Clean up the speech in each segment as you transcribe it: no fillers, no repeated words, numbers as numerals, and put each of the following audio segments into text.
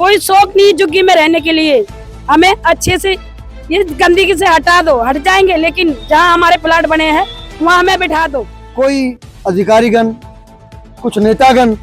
कोई शौक नहीं झुग्गी में रहने के लिए। हमें अच्छे से ये गंदगी से हटा दो, हट जाएंगे, लेकिन जहाँ हमारे प्लाट बने हैं वहाँ हमें बिठा दो। कोई अधिकारीगण, कुछ नेतागण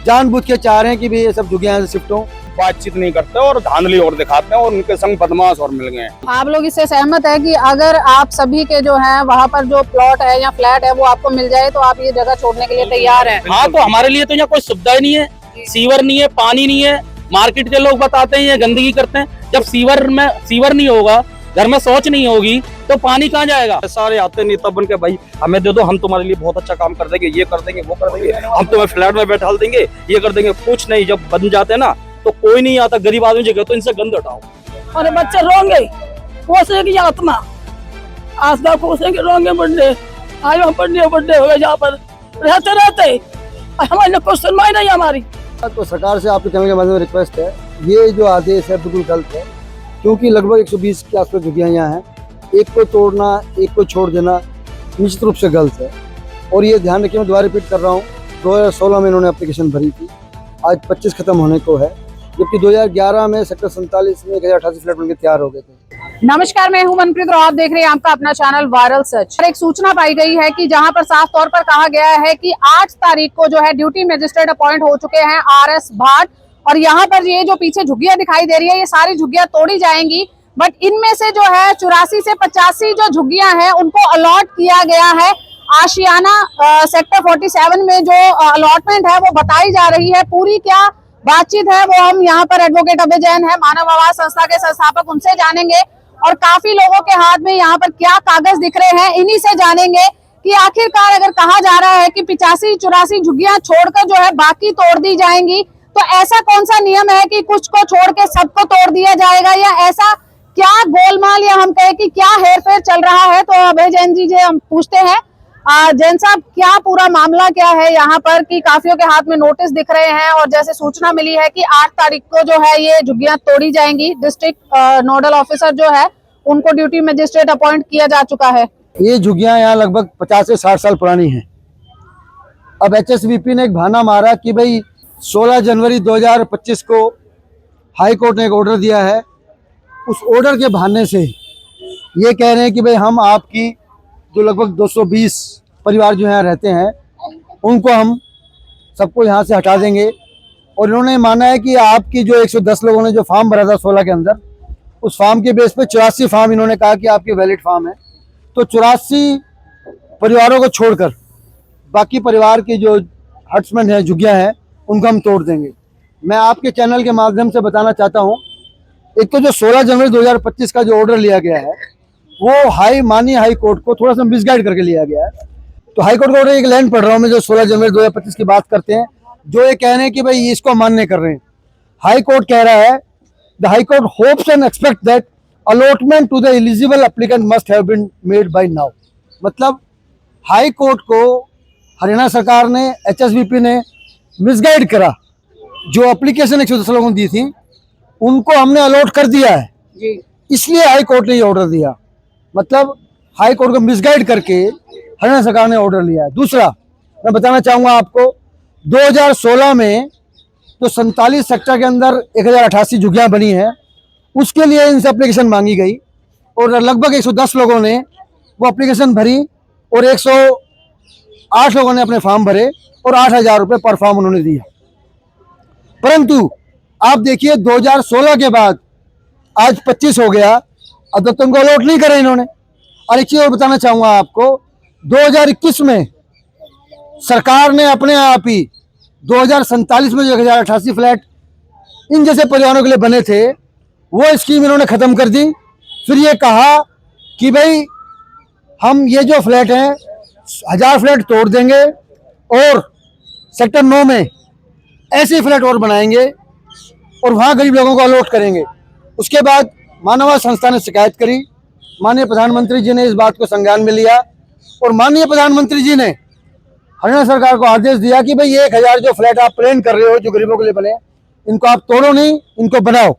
जानबूझ के चाह रहे हैं कि भी ये सब झुग्गियां से शिफ्ट हो। बातचीत नहीं करते और धांधली और दिखाते हैं और उनके संग बदमाश और मिल गए। आप लोग इससे सहमत है कि अगर आप सभी के जो है वहाँ पर जो प्लॉट है या फ्लैट है वो आपको मिल जाए तो आप ये जगह छोड़ने के लिए तैयार हैं? हाँ, तो हमारे लिए तो यहाँ कोई सुविधा ही नहीं है, सीवर नहीं है, पानी नहीं है। मार्केट के लोग बताते हैं ये गंदगी करते हैं। जब सीवर नहीं होगा, घर में शौच नहीं होगी तो पानी कहाँ जाएगा? सारे आते नेता बन के, भाई हमें दे दो, हम तुम्हारे लिए बहुत अच्छा काम कर देंगे, ये कर देंगे, वो कर देंगे, हम तुम्हें फ्लैट में बैठा देंगे, ये कर देंगे। कुछ नहीं, जब बन जाते हैं ना तो कोई नहीं आता। गरीब आदमी जगह तो इनसे गंद हटाओ। और बच्चे रोंगे, कोसेगी आत्मा, आस्था कोसेंगे, रोंगे बर्थडे, आज हम बर्थडे हो गए जहाँ पर रहते हमारे कुछ सुनवाई नहीं हमारी। तो सरकार से आपके चैनल के माध्यम से रिक्वेस्ट है, ये जो आदेश है बिल्कुल गलत है, क्योंकि लगभग 120 के आसपास झुग्गियां यहाँ हैं। एक को तोड़ना, एक को छोड़ देना निश्चित रूप से गलत है। और ये ध्यान रखिए, मैं दोबारा रिपीट कर रहा हूँ, 2016 में इन्होंने एप्लीकेशन भरी थी, आज 25 खत्म होने को है, जबकि 2011 में सेक्टर 47 में 1088 फ्लैट बनके तैयार हो गए थे। नमस्कार, मैं हूं मनप्रीत और आप देख रहे हैं आपका अपना चैनल वायरल सच। एक सूचना पाई गई है कि जहां पर साफ तौर पर कहा गया है कि 8 तारीख को जो है ड्यूटी मजिस्ट्रेट अपॉइंट हो चुके हैं RS भाट, और यहाँ पर ये जो पीछे झुग्गियां दिखाई दे रही है ये सारी झुग्गियां तोड़ी जाएंगी। बट इनमें से जो है 84 से 85 जो झुग्गियां हैं उनको अलॉट किया गया है। आशियाना सेक्टर 47 में जो अलॉटमेंट है वो बताई जा रही है। पूरी क्या बातचीत है वो हम यहाँ पर एडवोकेट अभय जैन है, मानव आवाज संस्था के संस्थापक, उनसे जानेंगे। और काफी लोगों के हाथ में यहाँ पर क्या कागज दिख रहे हैं, इन्हीं से जानेंगे कि आखिरकार अगर कहा जा रहा है कि 85-84 झुग्गियां छोड़कर जो है बाकी तोड़ दी जाएंगी, तो ऐसा कौन सा नियम है कि कुछ को छोड़ के सबको तोड़ दिया जाएगा, या ऐसा क्या गोलमाल, या हम कहें कि क्या हेरफेर चल रहा है? तो अभय जैन जी से हम पूछते हैं। जैन साहब, क्या पूरा मामला क्या है यहाँ पर कि काफियों के हाथ में नोटिस दिख रहे हैं और जैसे सूचना मिली है कि 8 तारीख को जो है ये झुग्गियां तोड़ी जाएंगी। डिस्ट्रिक्ट नोडल ऑफिसर जो है उनको ड्यूटी मजिस्ट्रेट अपॉइंट किया जा चुका है। ये झुग्गियां यहाँ लगभग 50 से 60 साल पुरानी हैं। अब HSVP ने एक बहाना मारा कि भाई 16 जनवरी 2025 को हाई कोर्ट ने एक ऑर्डर दिया है, उस ऑर्डर के बहाने से ये कह रहे हैं कि भाई हम आपकी जो लगभग 220 परिवार जो यहाँ रहते हैं उनको हम सबको यहाँ से हटा देंगे। और इन्होंने माना है कि आपकी जो 110 लोगों ने जो फार्म भरा था 16 के अंदर, उस फार्म के बेस पे 84 फार्म इन्होंने कहा कि आपके वैलिड फार्म है, तो 84 परिवारों को छोड़कर बाकी परिवार की जो हट्समेंट हैं, झुग्गियाँ हैं, उनको हम तोड़ देंगे। मैं आपके चैनल के माध्यम से बताना चाहता हूँ, एक तो जो 16 जनवरी 2025 का जो ऑर्डर लिया गया है वो माननीय हाई कोर्ट को थोड़ा सा मिसगाइड करके लिया गया है। तो हाई कोर्ट का ऑर्डर, एक लाइन पढ़ रहा हूँ मैं, जो 16 जनवरी 2025 की बात करते हैं, जो ये कह रहे हैं कि भाई इसको मान्य कर रहे हैं। हाई कोर्ट कह रहा है, the high court hopes and expect that allotment to the eligible applicant must have been made by now. मतलब हाई कोर्ट को हरियाणा सरकार ने, HSVP ने मिसगाइड करा। जो एप्लीकेशन 110 लोगों ने दी थी उनको हमने अलॉट कर दिया है जी, इसलिए हाई कोर्ट ने ये ऑर्डर दिया। मतलब हाई कोर्ट को मिसगाइड करके हरियाणा सरकार ने ऑर्डर लिया है। दूसरा, मैं बताना चाहूँगा आपको, 2016 में तो 47 सेक्टर के अंदर 1088 झुग्गियाँ बनी हैं, उसके लिए इनसे एप्लीकेशन मांगी गई और लगभग 110 लोगों ने वो एप्लीकेशन भरी और 108 लोगों ने अपने फॉर्म भरे और 8,000 रुपये पर फॉर्म उन्होंने दिया। परंतु आप देखिए 2016 के बाद आज 25 हो गया, अब तक तुमको अलॉट नहीं करे इन्होंने। और एक चीज और बताना चाहूंगा आपको, 2021 में सरकार ने अपने आप ही 2047 में जो 1088 फ्लैट इन जैसे परिवारों के लिए बने थे वो स्कीम इन्होंने खत्म कर दी। फिर ये कहा कि भाई हम ये जो फ्लैट हैं 1000 फ्लैट तोड़ देंगे और सेक्टर 9 में ऐसे फ्लैट और बनाएंगे और वहाँ गरीब लोगों को अलॉट करेंगे। उसके बाद मानव संस्था ने शिकायत करी, माननीय प्रधानमंत्री जी ने इस बात को संज्ञान में लिया और माननीय प्रधानमंत्री जी ने हरियाणा सरकार को आदेश दिया कि भाई ये 1000 जो फ्लैट आप प्लान कर रहे हो जो गरीबों के लिए बने, इनको आप तोड़ो नहीं, इनको बनाओ।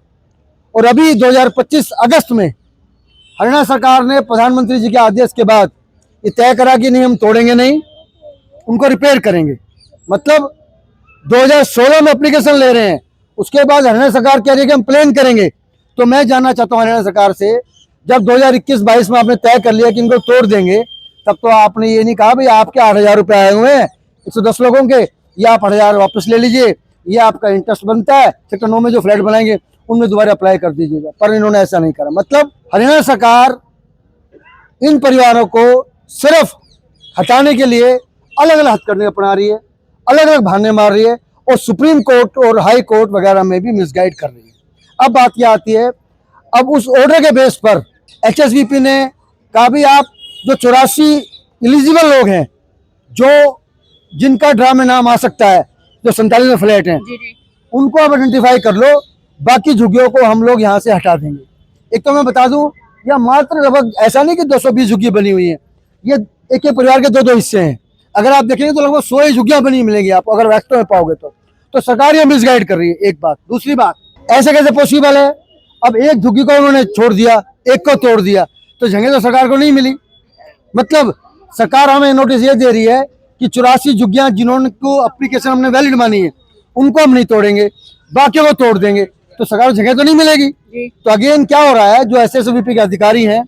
और अभी 2025 अगस्त में हरियाणा सरकार ने प्रधानमंत्री जी के आदेश के बाद ये तय करा कि नहीं, हम तोड़ेंगे नहीं, उनको रिपेयर करेंगे। मतलब 2016 में एप्लीकेशन ले रहे हैं उसके बाद हरियाणा सरकार कह रही है कि हम प्लान करेंगे। तो मैं जानना चाहता हूँ हरियाणा सरकार से, जब 2021-22 में आपने तय कर लिया कि इनको तोड़ देंगे, तब तो आपने ये नहीं कहा भाई आपके 8,000 रुपये आए हुए हैं 110 लोगों के, ये आप 8,000 वापस ले लीजिए, ये आपका इंटरेस्ट बनता है, सेक्टर 9 में जो फ्लैट बनाएंगे उनमें दोबारा अप्लाई कर दीजिएगा। पर इन्होंने ऐसा नहीं करा। मतलब हरियाणा सरकार इन परिवारों को सिर्फ हटाने के लिए अलग अलग हथकंडे अपना रही है, अलग अलग बहाने मार रही है, और सुप्रीम कोर्ट और हाई कोर्ट वगैरह में भी मिसगाइड कर रही है। अब बात क्या आती है, अब उस ऑर्डर के बेस पर HSBP ने कहा भी आप जो 84 एलिजिबल लोग हैं, जो जिनका ड्रा में नाम आ सकता है, जो 47 में फ्लैट हैं, उनको आप आइडेंटिफाई कर लो, बाकी झुग्गियों को हम लोग यहाँ से हटा देंगे। एक तो मैं बता दूं, यह मात्र लगभग ऐसा नहीं कि 220 झुग्गी बनी हुई है, ये एक एक परिवार के 2-2 हिस्से हैं। अगर आप देखेंगे तो लगभग 100 झुग्गियां बनी मिलेंगी आपको, अगर वास्तव में पाओगे तो सरकार ये मिसगाइड कर रही है। एक बात। दूसरी बात, ऐसे कैसे पॉसिबल है? अब एक झुग्गी को उन्होंने छोड़ दिया, एक को तोड़ दिया, तो जगह तो सरकार को नहीं मिली। मतलब सरकार हमें नोटिस ये दे रही है कि 84 झुग्गियां जिन्होंने को एप्लीकेशन हमने वैलिड मानी है उनको हम नहीं तोड़ेंगे, बाकियों को तोड़ देंगे, तो सरकार को जगह तो नहीं मिलेगी। तो अगेन क्या हो रहा है, जो SSBP के अधिकारी हैं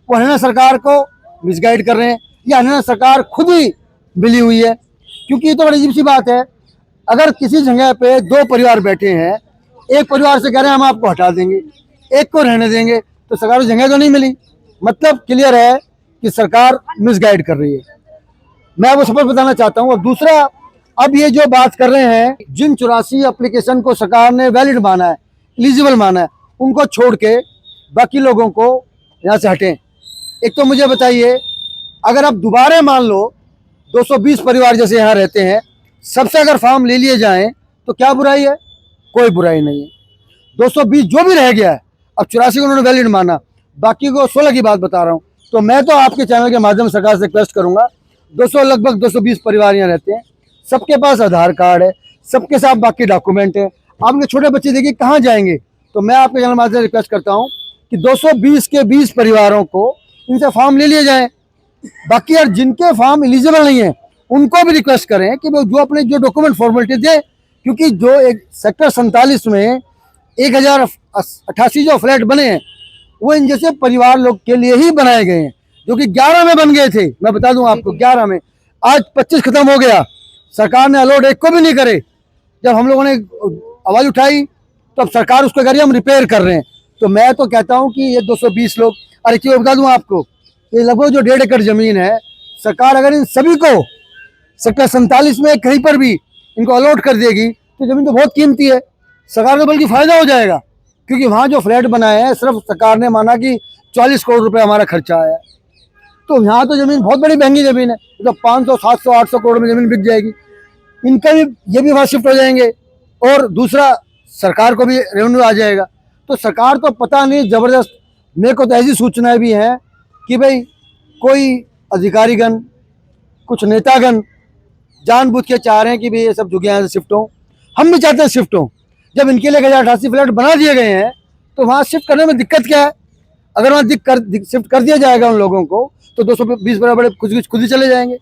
वो हरियाणा सरकार को मिसगाइड कर रहे हैं, या हरियाणा सरकार खुद ही मिली हुई है। क्योंकि ये तो बड़ी अजीब सी बात है, अगर किसी जगह पे 2 परिवार बैठे हैं, एक परिवार से कह रहे हैं हम आपको हटा देंगे, एक को रहने देंगे, तो सरकार को जगह तो नहीं मिली। मतलब क्लियर है कि सरकार मिसगाइड कर रही है। मैं वो सफल बताना चाहता हूँ। और दूसरा, अब ये जो बात कर रहे हैं, जिन 84 एप्लीकेशन को सरकार ने वैलिड माना है, एलिजिबल माना है, उनको छोड़ के बाकी लोगों को यहाँ से हटें। एक तो मुझे बताइए, अगर आप दोबारा मान लो 220 परिवार जैसे यहाँ रहते हैं, सबसे अगर फॉर्म ले लिए जाएं तो क्या बुराई है? कोई बुराई नहीं है। 220 जो भी रह गया है, अब 84 को उन्होंने वैलिड माना, बाकी को 16 की बात बता रहा हूँ। तो मैं तो आपके चैनल के माध्यम से सरकार से रिक्वेस्ट करूंगा, लगभग 220 परिवार यहाँ रहते हैं, सबके पास आधार कार्ड है, सबके साथ बाकी डॉक्यूमेंट है। आपके छोटे बच्चे देखिए कहाँ जाएंगे? तो मैं आपके चैनल माध्यम से रिक्वेस्ट करता हूँ कि 220 के 20 परिवारों को इनसे फॉर्म ले लिए जाए। बाकी यार जिनके फॉर्म एलिजिबल नहीं है उनको भी रिक्वेस्ट करें कि वो जो अपने जो डॉक्यूमेंट फॉर्मेलिटी दे, क्योंकि जो एक सेक्टर 47 में 1088 जो फ्लैट बने हैं वो इन जैसे परिवार लोग के लिए ही बनाए गए हैं, जो कि 11 में बन गए थे। मैं बता दूं आपको 11 में, आज 25 खत्म हो गया, सरकार ने अलॉट एक को भी नहीं करे। जब हम लोगों ने आवाज उठाई तो अब सरकार उसको कह रही है हम रिपेयर कर रहे हैं। तो मैं तो कहता हूं कि ये 220 लोग, अरे क्यों बता दूं आपको, ये लगभग जो 1.5 एकड़ जमीन है, सरकार अगर इन सभी को सेक्टर 47 में कहीं पर भी इनको अलॉट कर देगी तो जमीन तो बहुत कीमती है, सरकार को बल्कि फायदा हो जाएगा। क्योंकि वहाँ जो फ्लैट बनाए हैं सिर्फ सरकार ने माना कि 40 करोड़ रुपए हमारा खर्चा आया है, तो यहाँ तो जमीन बहुत बड़ी महंगी जमीन है, तो 500, 700, 800 करोड़ में जमीन बिक जाएगी। इनका भी ये भी वहाँ शिफ्ट हो जाएंगे, और दूसरा सरकार को भी रेवेन्यू आ जाएगा। तो सरकार तो पता नहीं जबरदस्त, मेरे को तो ऐसी सूचनाएं भी हैं कि भाई कोई अधिकारीगण, कुछ नेतागण जानबूझ के चाह रहे हैं कि भाई ये सब जगह यहाँ से शिफ्ट हो। हम भी चाहते हैं शिफ्ट हो। जब इनके लिए 1088 फ्लैट बना दिए गए हैं तो वहाँ शिफ्ट करने में दिक्कत क्या है? अगर वहाँ शिफ्ट कर दिया जाएगा उन लोगों को तो 220 बड़े खुद ही चले जाएंगे।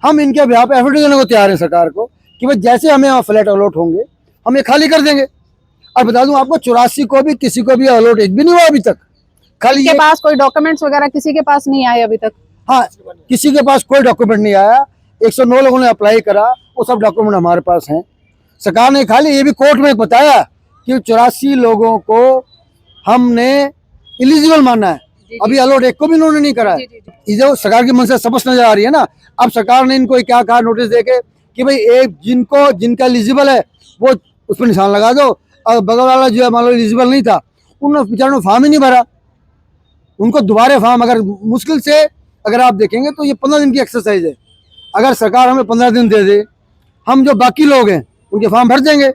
हम इनके यहाँ पे एफर्ट देने को तैयार हैं सरकार को कि भाई जैसे हमें यहाँ फ्लैट अलॉट होंगे हम ये खाली कर देंगे। और बता दूं आपको 84 को भी किसी को भी अलॉट एक भी नहीं हुआ अभी तक। खाली के पास कोई डॉक्यूमेंट्स वगैरह किसी के पास नहीं आए अभी तक? हाँ, किसी के पास कोई डॉक्यूमेंट नहीं आया। 109 लोगों ने अप्लाई करा, वो सब डॉक्यूमेंट हमारे पास हैं। सरकार ने खाली ये भी कोर्ट में बताया कि 84 लोगों को हमने एलिजिबल माना है, अभी अलॉट एक को भी उन्होंने नहीं करा है। इधर सरकार की मन से स्पष्ट नजर आ रही है ना। अब सरकार ने इनको क्या कहा नोटिस देके कि भाई एक जिनका एलिजिबल है वो उस पर निशान लगा दो, और बगल वाला जो है मान लो एलिजिबल नहीं था, उन्होंने बेचारों ने फॉर्म ही नहीं भरा। उनको दोबारा फॉर्म, अगर मुश्किल से अगर आप देखेंगे तो ये 15 दिन की एक्सरसाइज है। अगर सरकार हमें 15 दिन दे दे, हम जो बाकी लोग हैं उनके फॉर्म भर देंगे,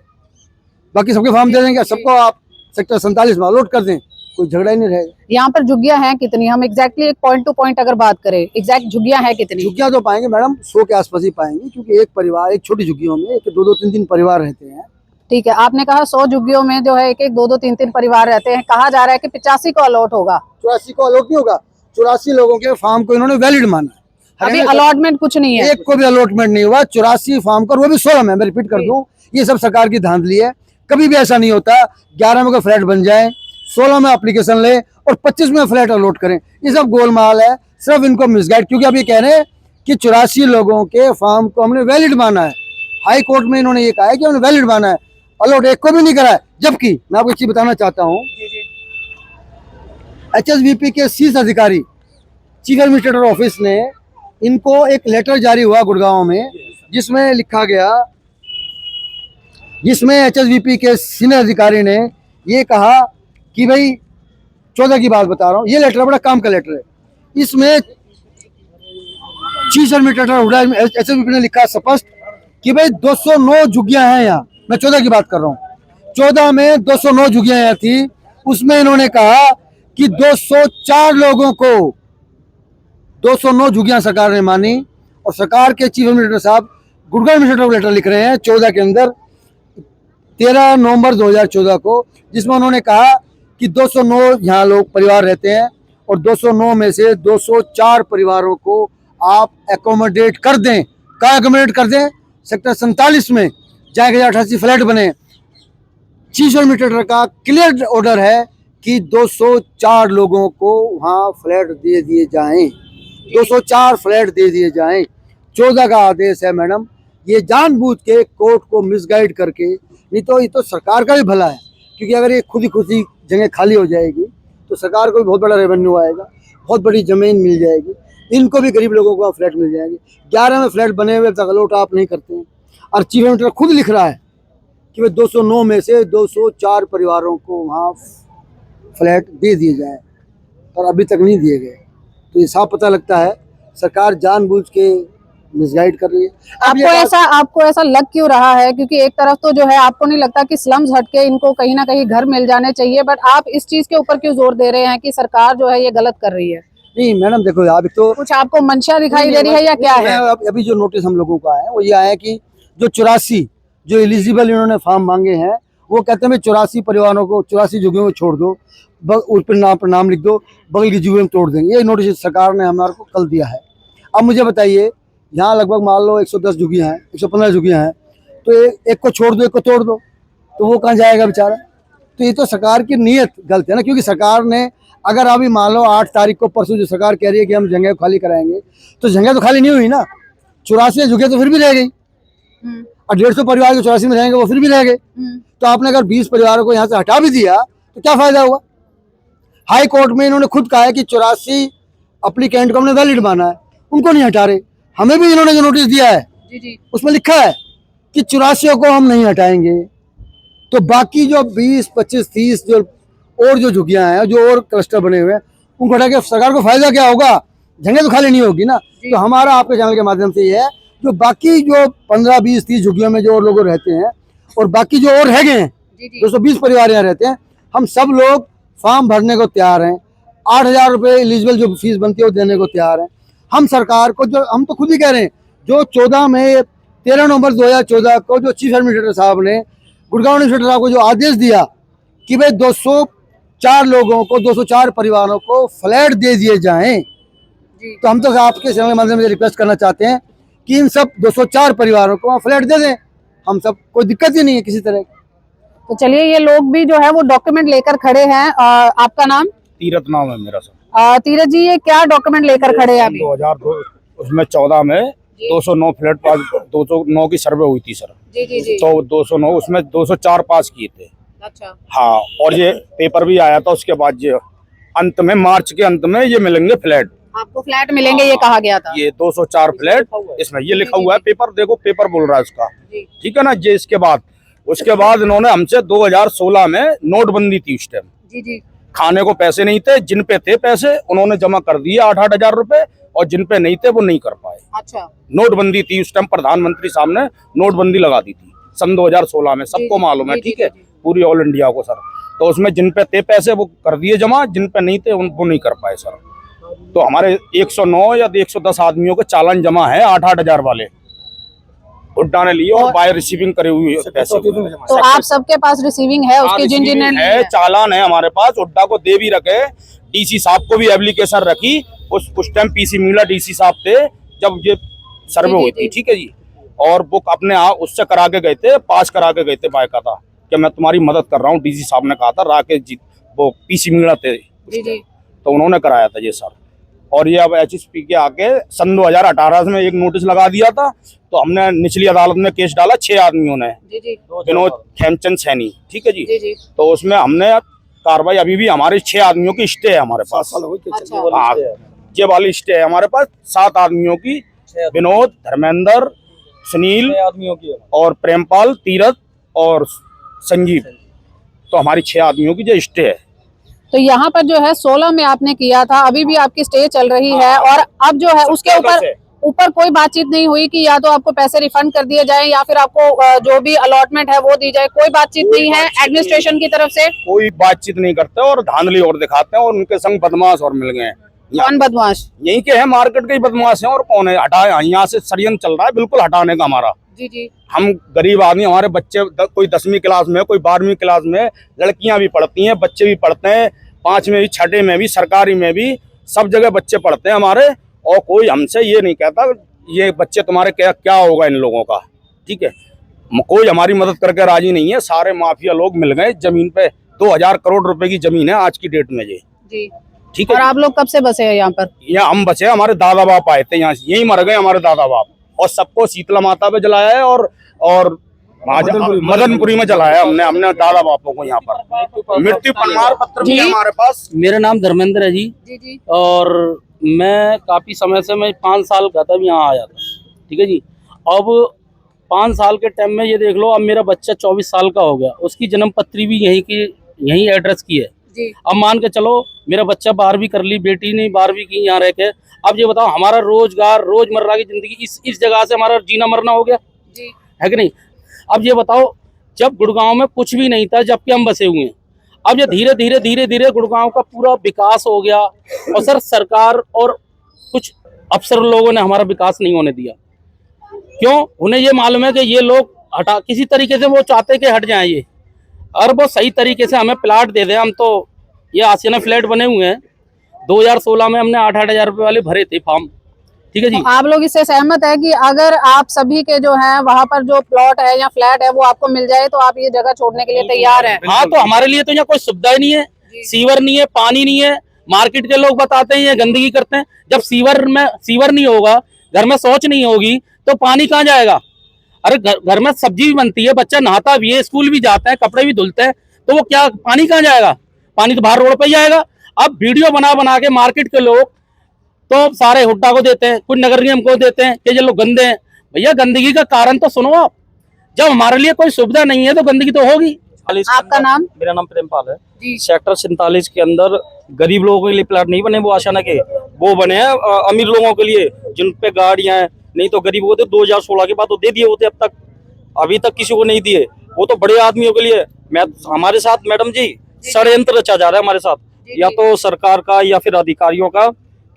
बाकी सबके फॉर्म दे देंगे, सबको आप सेक्टर 47 में अलॉट कर दें, कोई झगड़ा ही नहीं रहेगा। यहाँ पर झुग्गियां हैं कितनी? हम एग्जैक्टली एक पॉइंट टू पॉइंट अगर बात करें, एग्जैक्ट झुग्गियां हैं कितनी? झुग्गियां तो पाएंगे मैडम 100 के आसपास ही पाएंगे, क्योंकि एक परिवार, एक छोटी झुग्गियों में 2-2, 3-3 परिवार रहते हैं। ठीक है, आपने कहा 100 झुग्गियों में जो है 1-1, 2-2, 3-3 परिवार रहते हैं। कहा जा रहा है कि 85 को अलॉट होगा। 84 को अलॉट नहीं होगा, 84 लोगों के फॉर्म को इन्होंने वैलिड माना। अभी अलॉटमेंट कुछ नहीं है, एक को भी अलॉटमेंट नहीं हुआ। 84 फॉर्म कर, वो भी 16 में, मैं रिपीट कर दूं, ये सब सरकार की धांधली है। कभी भी ऐसा नहीं होता 11 में कोई फ्लैट बन जाए, 16 में एप्लीकेशन ले और 25 में फ्लैट अलॉट करें। ये सब गोलमाल है, सिर्फ इनको मिसगाइड, क्योंकि अब ये कह रहे हैं कि 84 लोगों के फॉर्म को हमने वैलिड माना है। हाई कोर्ट में इन्होंने ये कहा है कि हमने वैलिड माना है, अलॉट एक को भी नहीं करा है। जबकि मैं आपको एक चीज बताना चाहता हूँ, HSBP के 30 अधिकारी, चीफ एडमिनिस्ट्रेटर ऑफिस ने इनको एक लेटर जारी हुआ गुड़गांव में, जिसमें लिखा गया, जिसमें HSBP के सीनियर अधिकारी ने ये कहा कि भाई 14 की बात बता रहा हूँ, ये लेटर बड़ा काम का लेटर है। इसमें चीफ एडमिनिस्ट्रेटर HSBP ने लिखा स्पष्ट कि भाई 209 झुग्गियां हैं यहाँ। मैं 14 की बात कर रहा हूँ। 14 में 209 झुग्गियां यहाँ थी, उसमें इन्होंने कहा कि 204 लोगों को 209 झुग्गियां सरकार ने मानी। और सरकार के चीफ एडमिनिस्ट्रेटर साहब गुड़गांव एडमिनिस्ट्रेटर को लेटर लिख रहे हैं 14 के अंदर, 13 नवंबर 2014 को, जिसमें उन्होंने कहा कि 209 यहाँ लोग परिवार रहते हैं और 209 में से 204 परिवारों को आप एकोमोडेट कर दें। कहाँ एकोमोडेट कर दें? सेक्टर 47 में, जहाँ 88 फ्लैट बने। चीफ एडमिनिस्ट्रेटर का क्लियर ऑर्डर है कि 204 लोगों को वहाँ फ्लैट दे दिए जाएं, 204 फ्लैट दे दिए जाएं। 14 का आदेश है मैडम। ये जानबूझ के कोर्ट को मिसगाइड करके, नहीं तो ये तो सरकार का भी भला है, क्योंकि अगर ये खुद ही खुशी जगह खाली हो जाएगी तो सरकार को भी बहुत बड़ा रेवेन्यू आएगा, बहुत बड़ी जमीन मिल जाएगी, इनको भी गरीब लोगों को फ्लैट मिल जाएंगे। 11 में फ्लैट बने हुए तक अलॉट आप नहीं करते हैं, और चीफ मिनिस्टर खुद लिख रहा है कि वे 209 में से 204 परिवारों को वहाँ फ्लैट दे दिए जाए, और अभी तक नहीं दिए गए। तो ये साफ पता लगता है सरकार जानबूझ के मिसगाइड कर रही है। आपको ऐसा लग क्यों रहा है? क्योंकि एक तरफ तो जो है आपको नहीं लगता कि स्लम्स हटके इनको कहीं ना कहीं घर मिल जाने चाहिए, बट आप इस चीज के ऊपर क्यों जोर दे रहे हैं कि सरकार जो है ये गलत कर रही है? नहीं मैडम देखो, आप तो कुछ आपको मंशा दिखाई दे रही है या क्या है? अभी जो नोटिस हम लोगों का है वो ये आया कि जो 84 जो एलिजिबल इन्होंने फॉर्म मांगे हैं, वो कहते हैं 84 परिवारों को 84 झुग्गियों को छोड़ दो, उस पर नाम लिख दो, बगल की झुग्गियों में तोड़ देंगे। ये नोटिस सरकार ने हमारे को कल दिया है। अब मुझे बताइए, यहाँ लगभग मान लो 110 झुग्गियाँ हैं, 115 झुग्गियाँ हैं, तो एक को छोड़ दो, एक को तोड़ दो, तो वो कहाँ जाएगा बेचारा? तो ये तो सरकार की नीयत गलत है ना, क्योंकि सरकार ने अगर अभी मान लो 8 तारीख को परसों जो सरकार कह रही है कि हम जगह खाली कराएंगे, तो जगह तो खाली नहीं हुई ना। 84 झुग्गियाँ तो फिर भी रह गई, और 150 परिवार जो 84 में रहेंगे वो फिर भी रह गए। तो आपने अगर 20 परिवारों को यहाँ से हटा भी दिया तो क्या फायदा हुआ? हाई कोर्ट में इन्होंने खुद कहा है कि 84 एप्लीकेंट को हमने वैलिड माना है, उनको नहीं हटा रहे। हमें भी इन्होंने जो नोटिस दिया है उसमें लिखा है कि 84 को हम नहीं हटाएंगे, तो बाकी जो 20, 25, 30 जो और जो झुग्गियां हैं, जो और क्लस्टर बने हुए हैं, उनको हटा के सरकार को फायदा क्या होगा? जगह तो खाली नहीं होगी ना। तो हमारा आपके चैनल के माध्यम से ये है, जो बाकी जो 15, 20, 30 झुग्गियों में जो और लोग रहते हैं, और बाकी जो और रह गए हैं 220 परिवार यहाँ रहते हैं, हम सब लोग फॉर्म भरने को तैयार हैं। 8,000 रुपये एलिजिबल जो फीस बनती है वो देने को तैयार हैं। हम सरकार को, जो हम तो खुद ही कह रहे हैं, जो 13 नवंबर 2014 को जो चीफ एडमिनिस्ट्रेटर साहब ने गुड़गांव एडमिनिस्ट्रेटर साहब को जो आदेश दिया कि भाई 204 लोगों को, 204 परिवारों को फ्लैट दे दिए जाएं, तो हम तो आपके चैनल के माध्यम से रिक्वेस्ट करना चाहते हैं कि इन सब 204 परिवारों को फ्लैट दे दें। हम सब कोई दिक्कत ही नहीं है किसी तरह। तो चलिए, ये लोग भी जो है वो डॉक्यूमेंट लेकर खड़े हैं। आपका नाम? तीरथ नाम है मेरा सर। तीरथ जी, ये क्या डॉक्यूमेंट लेकर खड़े हैं अभी? 2002 उसमें 14 में 209 फ्लैट पास, 209 की सर्वे हुई थी सर। जी। तो 209 उसमें 204 पास किए थे। अच्छा। हाँ, और ये पेपर भी आया था उसके बाद, ये अंत में, मार्च के अंत में ये मिलेंगे फ्लैट, आपको फ्लैट मिलेंगे, ये कहा गया था। ये 204 फ्लैट इसमें ये लिखा हुआ है। पेपर देखो, पेपर बोल रहा है उसका, ठीक है ना। ये उसके बाद इन्होंने हमसे 2016 में नोटबंदी थी उस टाइम। जी। खाने को पैसे नहीं थे, जिन पे थे पैसे उन्होंने जमा कर दिए 8-8 हजार रुपए, और जिन पे नहीं थे वो नहीं कर पाए। अच्छा। नोटबंदी थी उस टाइम, प्रधानमंत्री साहब ने नोटबंदी लगा दी थी सन 2016 में, सबको मालूम है, ठीक है, पूरी ऑल इंडिया को सर। तो उसमें जिन पे थे पैसे वो कर दिए जमा, जिन पे नहीं थे वो नहीं कर पाए सर। तो हमारे 109 या 110 आदमियों के चालान जमा है 8-8 हजार वाले, हुड्डा ने लिए और बाय रिसीविंग करे हुए पैसे। तो आप सबके पास रिसीविंग है उसकी? जिन है चालान है हमारे पास, हुड्डा को दे भी रखे, डीसी साहब को भी एप्लीकेशन रखी। उस टाइम पीसी मीणा डीसी साहब थे जब ये सर्वे हुई थी, ठीक है जी। और बुक अपने आप उससे करा के गए थे, पास करा के गए थे बाकायदा, कि मैं तुम्हारी मदद कर रहा हूँ। डीसी साहब ने कहा था, राकेश जी वो पीसी मीणा थे जी जी तो उन्होंने कराया था ये सर। और ये अब एचएसपी के आके सन 2018 में एक नोटिस लगा दिया था, तो हमने निचली अदालत में केस डाला 6 आदमियों ने, जी जी विनोद खेमचंद सैनी, ठीक है जी। जी जी तो उसमें हमने कार्रवाई, अभी भी हमारे 6 आदमियों की स्टे है हमारे पास। अच्छा हाँ, ये वाली स्टे है हमारे पास 7 आदमियों की, विनोद, धर्मेंद्र, सुनील आदमियों की और प्रेमपाल, तीरथ और संजीव, तो हमारी 6 आदमियों की जो स्टे है। तो यहाँ पर जो है 16 में आपने किया था, अभी भी आपकी स्टे चल रही है, और अब जो है उसके ऊपर कोई बातचीत नहीं हुई कि या तो आपको पैसे रिफंड कर दिए जाए या फिर आपको जो भी अलॉटमेंट है वो दी जाए? कोई बातचीत नहीं है एडमिनिस्ट्रेशन की तरफ से? कोई बातचीत नहीं करते और धांधली और दिखाते हैं, और उनके संग बदमाश और मिल गए हैं। कौन बदमाश? यहीं के हैं, मार्केट के ही बदमाश हैं, और कौन है? हटा, यहाँ से षड्यंत्र चल रहा है बिल्कुल हटाने का हमारा। जी जी हम गरीब आदमी, हमारे बच्चे कोई 10वीं क्लास में, कोई 12वीं क्लास में, लड़कियां भी पढ़ती हैं, बच्चे भी पढ़ते हैं, 5वीं भी, 6वीं में भी, सरकारी में भी, सब जगह बच्चे पढ़ते हैं हमारे। और कोई हमसे ये नहीं कहता ये बच्चे तुम्हारे क्या होगा इन लोगों का, ठीक है। कोई हमारी मदद करके राजी नहीं है। सारे माफिया लोग मिल गए जमीन पे, 2000 करोड़ रुपए की जमीन है आज की डेट में ये, जी। ठीक और है। आप लोग कब से बसे हैं यहाँ पर? यहाँ हम बचे, हमारे दादा बाप आए थे यहाँ, यही मर गए हमारे दादा बाप, और सबको शीतला माता पे जलाया है, और मदनपुरी में जलाया है हमने दादा बापों को। यहाँ पर मृत्यु प्रमाण पत्र भी है हमारे पास। मेरा नाम धर्मेंद्र है जी। जी जी और मैं काफ़ी समय से, मैं 5 साल का तब यहाँ आया था, ठीक है जी। अब 5 साल के टाइम में ये देख लो, अब मेरा बच्चा 24 साल का हो गया, उसकी जन्म पत्री भी यहीं एड्रेस की है जी। अब मान के चलो मेरा बच्चा 12वीं कर ली, बेटी ने 12वीं की यहाँ रह के। अब ये बताओ हमारा रोजगार, रोजमर्रा की जिंदगी इस जगह से हमारा जीना मरना हो गया जी, है कि नहीं? अब ये बताओ, जब गुड़गांव में कुछ भी नहीं था, जबकि हम बसे हुए हैं, अब ये धीरे धीरे गुड़गांव का पूरा विकास हो गया। और सर, सरकार और कुछ अफसर लोगों ने हमारा विकास नहीं होने दिया। क्यों? उन्हें ये मालूम है कि ये लोग हटा, किसी तरीके से वो चाहते कि हट जाएं ये, और वो सही तरीके से हमें प्लाट दे दे। हम तो ये आशियाना फ्लैट बने हुए हैं, 2016 में हमने 8-8 हजार रुपये वाले भरे थे फॉर्म, ठीक है जी। तो आप लोग इससे सहमत है कि अगर आप सभी के जो है वहाँ पर जो प्लॉट है या फ्लैट है वो आपको मिल जाए तो आप ये जगह छोड़ने के लिए तैयार हैं? हाँ, तो हमारे लिए तो यहाँ कोई सुविधा ही नहीं है, सीवर नहीं है, पानी नहीं है। मार्केट के लोग बताते हैं ये गंदगी करते हैं। जब सीवर नहीं होगा, घर में शौच नहीं होगी, तो पानी कहाँ जाएगा? अरे घर में सब्जी भी बनती है, बच्चा नहाता भी है, स्कूल भी जाता है, कपड़े भी धुलते हैं, तो वो क्या, पानी कहाँ जाएगा? पानी तो बाहर रोड पे ही जाएगा। अब वीडियो बना के मार्केट के लोग तो सारे हुड्डा को देते हैं, कुछ नगर निगम को देते हैं कि ये लोग गंदे हैं। भैया, गंदगी का कारण तो सुनो आप। जब हमारे लिए कोई सुविधा नहीं है तो गंदगी तो होगी। आपका नाम? मेरा नाम प्रेमपाल है जी। सेक्टर 47 के अंदर गरीब लोगों के लिए प्लाट नहीं बने, वो आशियाना के, वो बने हैं अमीर लोगों के लिए, जिन पे गाड़ियां हैं। नहीं तो गरीब होते 2016 के बाद तो दे दिए होते, अभी तक किसी को नहीं दिए। वो तो बड़े आदमियों के लिए। हमारे साथ मैडम जी षड्यंत्र रचा जा रहा है हमारे साथ, या तो सरकार का या फिर अधिकारियों का।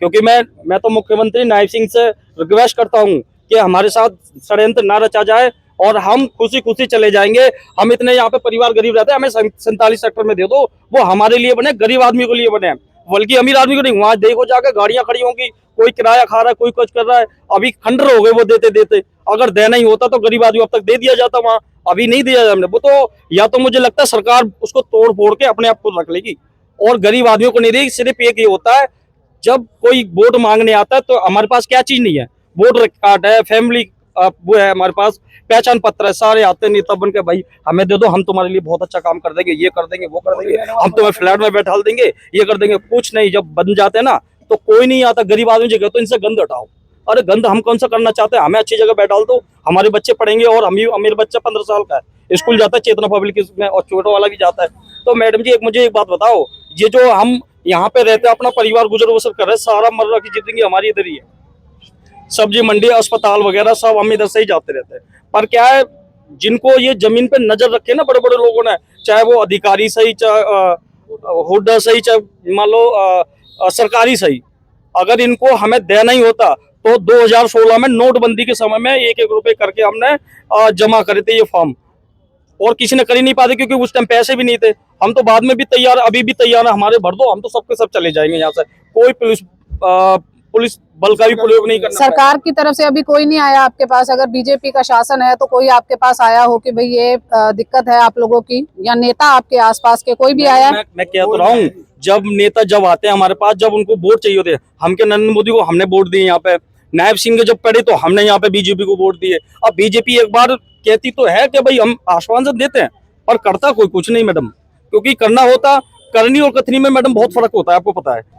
क्योंकि मैं तो मुख्यमंत्री नायब सिंह से रिक्वेस्ट करता हूं कि हमारे साथ षड्यंत्र ना रचा जाए और हम खुशी खुशी चले जाएंगे। हम इतने यहाँ पे परिवार गरीब रहते हैं, हमें 47 सेक्टर में दे दो, वो हमारे लिए बने, गरीब आदमी के लिए बने, बल्कि अमीर आदमी को नहीं। वहां देखो जाकर गाड़ियां खड़ी होंगी, कोई किराया खा रहा है, कोई कुछ कर रहा है। अभी खंडर हो गए वो देते देते। अगर देना ही होता तो गरीब आदमी अब तक दे दिया जाता, वहाँ अभी नहीं दिया हमने। वो तो या तो मुझे लगता है सरकार उसको तोड़ फोड़ के अपने आप को रख लेगी और गरीब आदमियों को नहीं देगी। सिर्फ एक ये होता है, जब कोई वोट मांगने आता है तो हमारे पास क्या चीज नहीं है? वोटर कार्ड है, फैमिली वो है, हमारे पास पहचान पत्र है, सारे आते नहीं, तब बन के भाई हमें दे दो, हम तुम्हारे लिए बहुत अच्छा काम कर देंगे, ये कर देंगे, वो कर देंगे, हम तुम्हें फ्लैट में बैठा देंगे, ये कर देंगे। कुछ नहीं, जब बन जाते हैं ना तो कोई नहीं आता। गरीब आदमी जगह तो इनसे गंद हटाओ। अरे गंद हम कौन सा करना चाहते हैं? हमें अच्छी जगह बैठा दो, हमारे बच्चे पढ़ेंगे। और मेरा बच्चा 15 साल का है, स्कूल जाता है चेतना पब्लिक में, और छोटा वाला भी जाता है। तो मैडम जी मुझे एक बात बताओ, ये जो हम यहाँ पे रहते हैं, अपना परिवार गुजर बसर कर रहे हैं, सारा मर्रा की जिंदगी हमारी इधर ही है। सब्जी मंडी, अस्पताल वगैरह सब हम इधर से ही जाते रहते हैं। पर क्या है, जिनको ये जमीन पे नजर रखे ना बड़े बड़े लोगों ने, चाहे वो अधिकारी सही, चाहे हुड्डा सही, चाहे मान लो सरकारी सही, अगर इनको हमें देना ही होता तो 2016 में नोटबंदी के समय में 1-1 रुपए करके हमने जमा करे थे ये फॉर्म, और किसी ने कर ही नहीं पाते क्योंकि उस टाइम पैसे भी नहीं थे। हम तो बाद में भी तैयार, अभी भी तैयार है, हमारे भर दो, हम तो सबके सब चले जाएंगे यहाँ से। कोई पुलिस बल का भी प्रयोग नहीं करना। सरकार की तरफ से अभी कोई नहीं आया आपके पास? अगर बीजेपी का शासन है तो कोई आपके पास आया हो कि भाई ये दिक्कत है आप लोगों की, या नेता आपके आसपास के कोई भी आया? मैं कह तो रहा हूँ, जब नेता जब आते हैं हमारे पास, जब उनको वोट चाहिए होते हैं, हम के नरेंद्र मोदी को हमने वोट दिए यहाँ पे, नायब सिंह के जब पड़े तो हमने यहाँ पे बीजेपी को वोट दिए। अब बीजेपी एक बार कहती तो है कि भाई हम आश्वासन देते हैं, पर करता कोई कुछ नहीं मैडम, क्योंकि करना होता, करनी और कथनी में मैडम बहुत फर्क होता है, आपको पता है।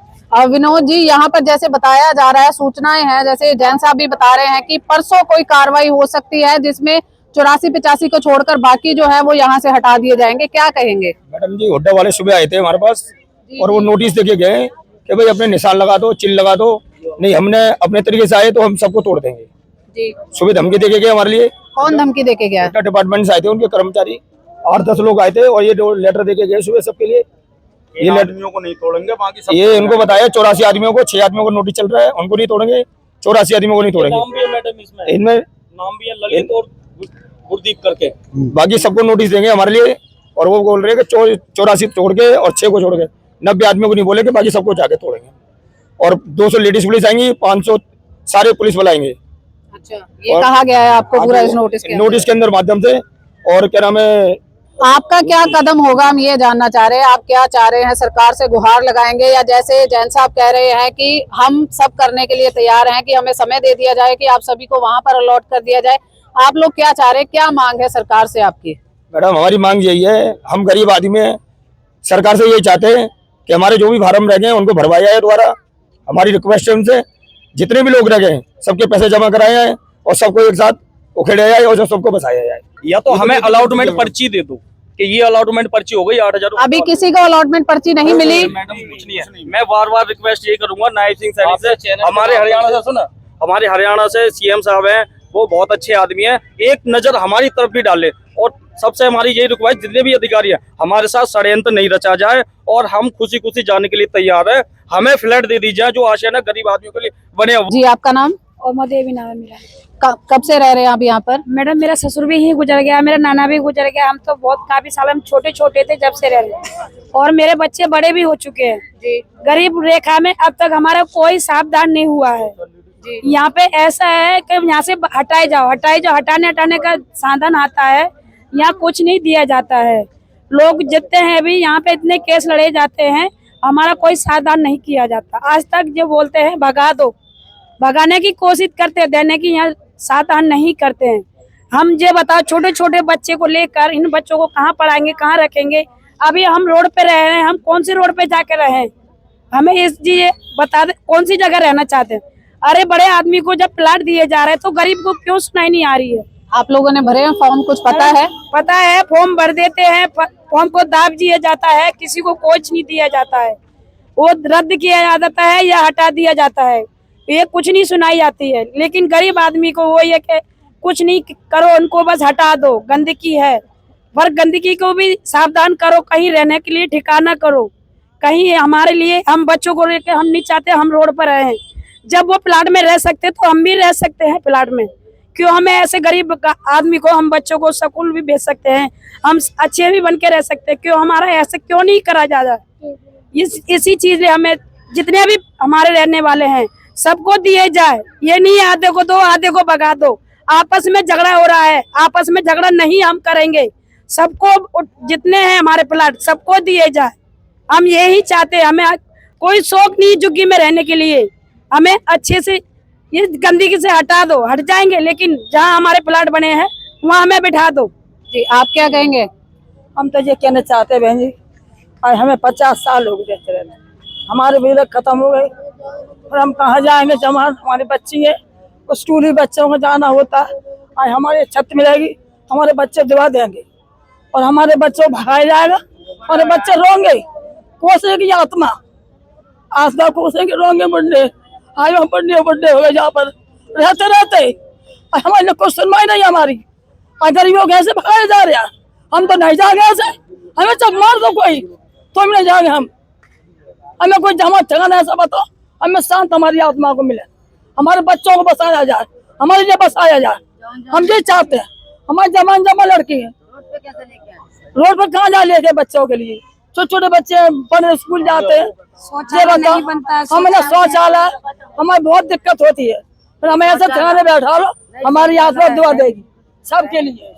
विनोद जी, यहाँ पर जैसे बताया जा रहा है, सूचनाएं हैं, जैसे जैन साहब भी बता रहे हैं कि परसों कोई कार्रवाई हो सकती है जिसमें 84-85 को छोड़कर बाकी जो है वो यहाँ से हटा दिए जाएंगे, क्या कहेंगे? मैडम जी, हुड्डा वाले सुबह आए थे हमारे पास और वो नोटिस देके गए कि भाई अपने निशान लगा दो, चिल लगा दो। नहीं, हमने अपने तरीके से आए तो हम सबको तोड़ देंगे जी। सुबह धमकी देके गए हमारे लिए। कौन धमकी देके गया? डिपार्टमेंट से आए थे उनके कर्मचारी, 8-10 लोग आए थे और ये लेटर देके गए सुबह सबके लिए। ये आदमियों को नहीं तोड़ेंगे, बाकी सब ये इनको बताया 84 आदमियों को, 6 आदमियों को नोटिस चल रहा है, उनको नहीं तोड़ेंगे, 84 आदमियों को नहीं तोड़ेंगे। नाम भी है मैडम इसमें, इनमें नाम भी है ललित और गुरदीप करके। बाकी सबको नोटिस देंगे हमारे लिए। और वो बोल रहे हैं कि 84 छोड़ के और 6 को छोड़ के 90 आदमियों को नहीं बोलेंगे, बाकी सबको जाके तोड़ेंगे। और 200 लेडीज पुलिस आएंगी, 500 सारे पुलिस बुलाएंगे। अच्छा, ये कहा गया है आपको पूरा इस नोटिस के अंदर माध्यम से। और क्या नाम है, आपका क्या कदम होगा, हम ये जानना चाह रहे हैं। आप क्या चाह रहे हैं, सरकार से गुहार लगाएंगे, या जैसे जैन साहब कह रहे हैं कि हम सब करने के लिए तैयार हैं कि हमें समय दे दिया जाए कि आप सभी को वहां पर अलॉट कर दिया जाए, आप लोग क्या चाह रहे हैं, क्या मांग है सरकार से आपकी? मैडम हमारी मांग यही है, हम गरीब आदमी हैं, सरकार से यही चाहते हैं कि हमारे जो भी फार्म रह गए उनको भरवाया जाए दोबारा। हमारी रिक्वेस्ट है उनसे, जितने भी लोग रह गए सबके पैसे जमा कराए जाए और सबको एक साथ उखेड़ा जाए और सबको बसाया जाए। या तो हमें अलॉटमेंट पर्ची दे दो कि ये अलॉटमेंट पर्ची हो गई 8,000। अभी किसी को अलॉटमेंट पर्ची नहीं मिली मैडम, कुछ नहीं है। मैं बार बार रिक्वेस्ट ये करूंगा नायब सिंह सैनी से, हमारे हरियाणा से, सुना, हमारे हरियाणा से सीएम साहब हैं, वो बहुत अच्छे आदमी हैं, एक नजर हमारी तरफ भी डाले। और सबसे हमारी यही रिक्वेस्ट, जितने भी अधिकारी हैं हमारे साथ षड्यंत्र नहीं रचा जाए और हम खुशी खुशी जाने के लिए तैयार है। हमें फ्लैट दे दी जाए जो आशा ना गरीब आदमियों के लिए बने। जी, आपका नाम? और देवी नाम है मेरा। कब से रह रहे हैं आप यहाँ पर? मैडम, मेरा ससुर भी ही गुजर गया, मेरा नाना भी गुजर गया, हम तो बहुत काफी साल, हम छोटे छोटे थे जब से रह रहे हैं, और मेरे बच्चे बड़े भी हो चुके हैं जी। गरीब रेखा में अब तक हमारा कोई सावधान नहीं हुआ है। यहाँ पे ऐसा है कि यहाँ से हटाए जाओ, हटाने का साधन आता है, यहाँ कुछ नहीं दिया जाता है। लोग जितने हैं भी यहाँ पे इतने केस लड़े जाते हैं, हमारा कोई सावधान नहीं किया जाता। आज तक जो बोलते हैं भगा दो, भगाने की कोशिश करते हैं, देने की यहाँ सावधान नहीं करते हैं। हम ये बताओ, छोटे छोटे बच्चे को लेकर इन बच्चों को कहाँ पढ़ाएंगे, कहाँ रखेंगे? अभी हम रोड पे रह रहे हैं, हम कौन सी रोड पे जाके रहे? हमें इस ये बता दे, कौन सी जगह रहना चाहते हैं? अरे बड़े आदमी को जब प्लाट दिए जा रहे हैं तो गरीब को क्यों सुनाई नहीं आ रही है? आप लोगों ने भरे हैं फॉर्म, कुछ पता है? पता है, फॉर्म भर देते हैं, फॉर्म को दाब दिया जाता है, किसी को कुछ नहीं दिया जाता है, वो रद्द किया जाता है या हटा दिया जाता है, ये कुछ नहीं सुनाई जाती है। लेकिन गरीब आदमी को वो ये कि कुछ नहीं करो, उनको बस हटा दो, गंदगी है, पर गंदगी को भी सावधान करो, कहीं रहने के लिए ठिकाना करो, कहीं हमारे लिए, हम बच्चों को लेकर हम नहीं चाहते हम रोड पर रहें। जब वो प्लाट में रह सकते तो हम भी रह सकते हैं प्लाट में, क्यों हमें ऐसे गरीब आदमी को, हम बच्चों को स्कूल भी भेज सकते हैं, हम अच्छे भी बन के रह सकते हैं, क्यों हमारा ऐसे क्यों नहीं करा जा रहा? इसी चीज में हमें जितने भी हमारे रहने वाले हैं सबको दिए जाए, ये नहीं आधे को दो आधे को भगा दो। आपस में झगड़ा हो रहा है, आपस में झगड़ा नहीं हम करेंगे, सबको जितने हैं हमारे प्लाट सबको दिए जाए। हम यही चाहते हैं, हमें कोई शौक नहीं झुग्गी में रहने के लिए, हमें अच्छे से ये गंदगी से हटा दो, हट जाएंगे, लेकिन जहाँ हमारे प्लाट बने हैं वहाँ हमें बिठा दो। जी, आप क्या कहेंगे? हम तो ये कहना चाहते हैं बहन जी, और हमें 50 साल हो गए रहते, हमारे बिजली खत्म हो गई और हम कहाँ जाएंगे? जमा हमारे बच्ची है, स्कूली बच्चों को जाना होता है, और हमारी छत मिलेगी, हमारे बच्चे दुआ देंगे और हमारे बच्चों भगाया जाएगा, हमारे बच्चे रोंगे, कोसेगी आत्मा, आस्था कोसेगी, रोंगे बुढ़े, आज हम बुढ़े हो गए जहाँ पर रहते रहते, और हमारे कुछ सुनवाई नहीं हमारी, और गरीबों कैसे भगाए जा रहे हैं? हम तो नहीं जाएंगे ऐसे, हमें जब मार दो कोई तो हम नहीं जाएंगे, हमें कोई जमा ठिकाना ऐसा बताओ, हमें शांत हमारी आत्मा को मिले, हमारे बच्चों को बसाया जाए, हमारे लिए बसाया जाए, हम ये चाहते हैं। हमारे जमा लड़की है, रोड पर कहाँ जा लेके बच्चों के लिए छोटे छोटे बच्चे पढ़ने स्कूल जाते हैं, ये बताओ हमें शौचालय, हमें बहुत दिक्कत होती है। फिर हमें ऐसे थाने बैठा लो, हमारी आत्मा दुआ देगी सबके लिए।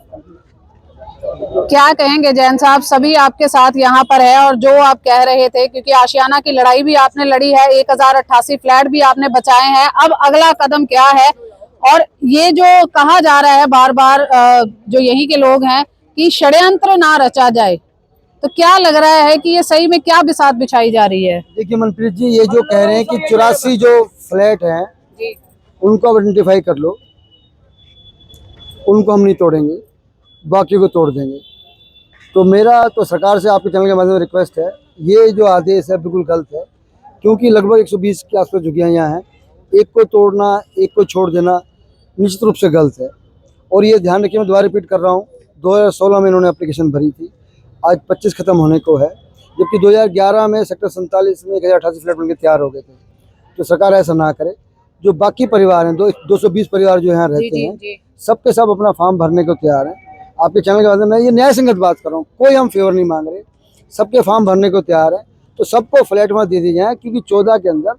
क्या कहेंगे जैन साहब, सभी आपके साथ यहाँ पर है और जो आप कह रहे थे, क्योंकि आशियाना की लड़ाई भी आपने लड़ी है, 1088 फ्लैट भी आपने बचाए हैं, अब अगला कदम क्या है? और ये जो कहा जा रहा है बार बार जो यहीं के लोग हैं कि षड्यंत्र ना रचा जाए, तो क्या लग रहा है कि ये सही में क्या बिसात बिछाई जा रही है? देखिए मनप्रीत जी, ये जो कह रहे हैं कि 84 जो फ्लैट हैं उनको आइडेंटिफाई कर लो, उनको हम नहीं तोड़ेंगे, बाकी को तोड़ देंगे। तो मेरा तो सरकार से आपके चैनल के माध्यम से रिक्वेस्ट है, ये जो आदेश है बिल्कुल गलत है, क्योंकि लगभग 120 के आसपास झुग्गियाँ यहाँ हैं, एक को तोड़ना, एक को छोड़ देना निश्चित रूप से गलत है। और ये ध्यान रखिए, मैं दोबारा रिपीट कर रहा हूँ, 2016 में इन्होंने एप्लीकेशन भरी थी, आज 25 खत्म होने को है, जबकि 2011 में सेक्टर 47 में 1088 फ्लैट बनके तैयार हो गए थे। तो सरकार ऐसा ना करे। जो बाकी परिवार हैं, 220 परिवार जो यहाँ रहते हैं, सबके सब अपना फॉर्म भरने को तैयार हैं। आपके चैनल के माध्यम में ये न्याय संगत बात कर रहा हूँ, कोई हम फेवर नहीं मांग रहे, सबके फॉर्म भरने को तैयार है। तो सबको फ्लैट वहाँ दे दी जाए, क्योंकि 14 के अंदर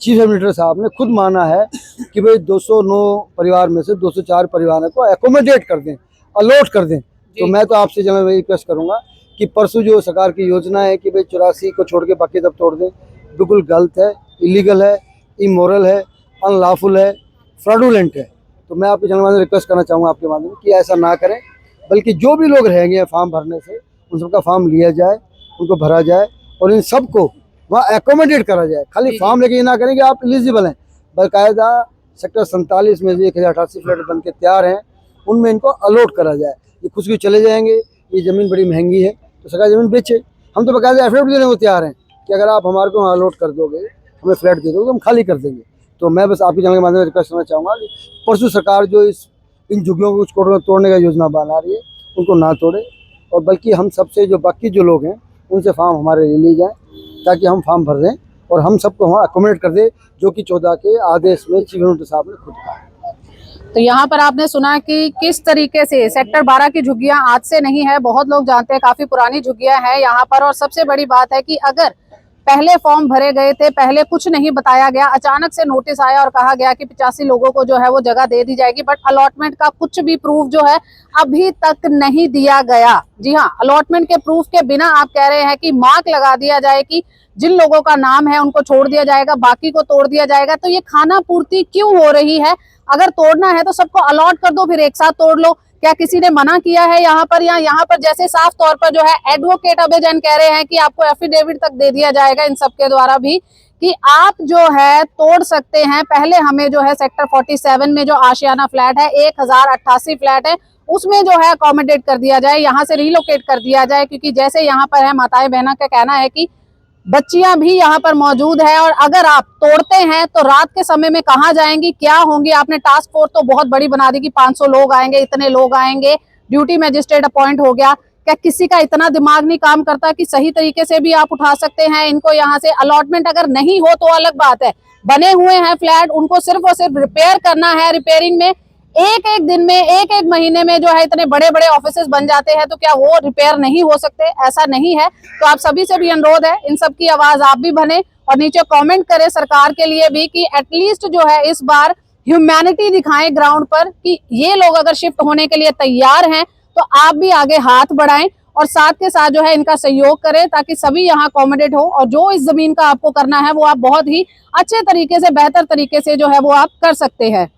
चीफ एडमिनिस्ट्रेटर साहब ने खुद माना है कि भाई 209 परिवार में से 204 परिवारों को एकोमोडेट कर दें, अलॉट कर दें। तो मैं तो आपसे चैनल में रिक्वेस्ट करूँगा कि परसों जो सरकार की योजना है कि भाई 84 को छोड़ के बाकी सब तोड़ दें, बिल्कुल गलत है, इलीगल है, इमोरल है, अनलॉफुल है, फ्रॉडुलेंट है। तो मैं आपके चैनल में रिक्वेस्ट करना चाहूँगा आपके माध्यम कि ऐसा ना करें, बल्कि जो भी लोग रहेंगे फॉर्म भरने से उन सबका फॉर्म लिया जाए, उनको भरा जाए और इन सबको वहाँ एकोमोडेट करा जाए। खाली फॉर्म लेके ये ना करें कि आप एलिजिबल हैं, बाकायदा सेक्टर 47 में जो 1088 फ्लैट बन के तैयार हैं उनमें इनको अलॉट करा जाए। ये खुद भी चले जाएंगे, ये ज़मीन बड़ी महंगी है तो सरकार ज़मीन बेचे। हम तो बाकायदा एफिडेविट देने को तैयार हैं कि अगर आप हमारे को अलॉट कर दोगे, हमें फ्लैट दे दोगे, हम खाली कर देंगे। तो मैं बस आपके चैनल के माध्यम से रिक्वेस्ट करना चाहूँगा कि परसों सरकार जो इन झुग्गियों को कुछ तोड़ने का योजना बना रही है उनको ना तोड़े, और बल्कि हम सबसे जो बाकी जो लोग हैं उनसे फॉर्म हमारे ले लिए जाए, ताकि हम फॉर्म भर दें और हम सबको वहाँ अकोमोडेट कर दें, जो कि 14 के आदेश में चीफ एडमिनिस्ट्रेटर साहब ने खुद कहा। तो यहाँ पर आपने सुना कि किस तरीके से सेक्टर 12 की झुग्गियां आज से नहीं है, बहुत लोग जानते हैं, काफी पुरानी झुग्गियां हैं यहाँ पर। और सबसे बड़ी बात है कि अगर पहले फॉर्म भरे गए थे, पहले कुछ नहीं बताया गया, अचानक से नोटिस आया और कहा गया कि 85 लोगों को जो है वो जगह दे दी जाएगी, बट अलॉटमेंट का कुछ भी प्रूफ जो है अभी तक नहीं दिया गया। जी हाँ, अलॉटमेंट के प्रूफ के बिना आप कह रहे हैं कि मार्क लगा दिया जाए कि जिन लोगों का नाम है उनको छोड़ दिया जाएगा, बाकी को तोड़ दिया जाएगा। तो ये खाना पूर्ति क्यों हो रही है? अगर तोड़ना है तो सबको अलॉट कर दो, फिर एक साथ तोड़ लो। क्या किसी ने मना किया है यहाँ पर? या यहाँ पर जैसे साफ तौर पर जो है एडवोकेट अभय जैन कह रहे हैं कि आपको एफिडेविट तक दे दिया जाएगा इन सबके द्वारा भी कि आप जो है तोड़ सकते हैं। पहले हमें जो है सेक्टर 47 में जो आशियाना फ्लैट है, 1088 फ्लैट है, उसमें जो है अकोमोडेट कर दिया जाए, यहाँ से रिलोकेट कर दिया जाए। क्योंकि जैसे यहाँ पर है, माताएं बहना का कहना है कि बच्चियां भी यहाँ पर मौजूद है, और अगर आप तोड़ते हैं तो रात के समय में कहाँ जाएंगी, क्या होंगी? आपने टास्क फोर्स तो बहुत बड़ी बना दी कि 500 लोग आएंगे, इतने लोग आएंगे, ड्यूटी मजिस्ट्रेट अपॉइंट हो गया। क्या किसी का इतना दिमाग नहीं काम करता कि सही तरीके से भी आप उठा सकते हैं इनको यहाँ से? अलॉटमेंट अगर नहीं हो तो अलग बात है, बने हुए हैं फ्लैट, उनको सिर्फ और सिर्फ रिपेयर करना है। रिपेयरिंग में एक एक दिन में, एक एक महीने में जो है इतने बड़े बड़े ऑफिसेस बन जाते हैं, तो क्या वो रिपेयर नहीं हो सकते? ऐसा नहीं है। तो आप सभी से भी अनुरोध है, इन सब की आवाज आप भी बने और नीचे कमेंट करें सरकार के लिए भी कि एटलीस्ट जो है इस बार ह्यूमैनिटी दिखाएं ग्राउंड पर कि ये लोग अगर शिफ्ट होने के लिए तैयार हैं तो आप भी आगे हाथ बढ़ाएं और साथ के साथ जो है इनका सहयोग करें, ताकि सभी यहाँ अकोमोडेट हो। और जो इस जमीन का आपको करना है वो आप बहुत ही अच्छे तरीके से, बेहतर तरीके से जो है वो आप कर सकते हैं।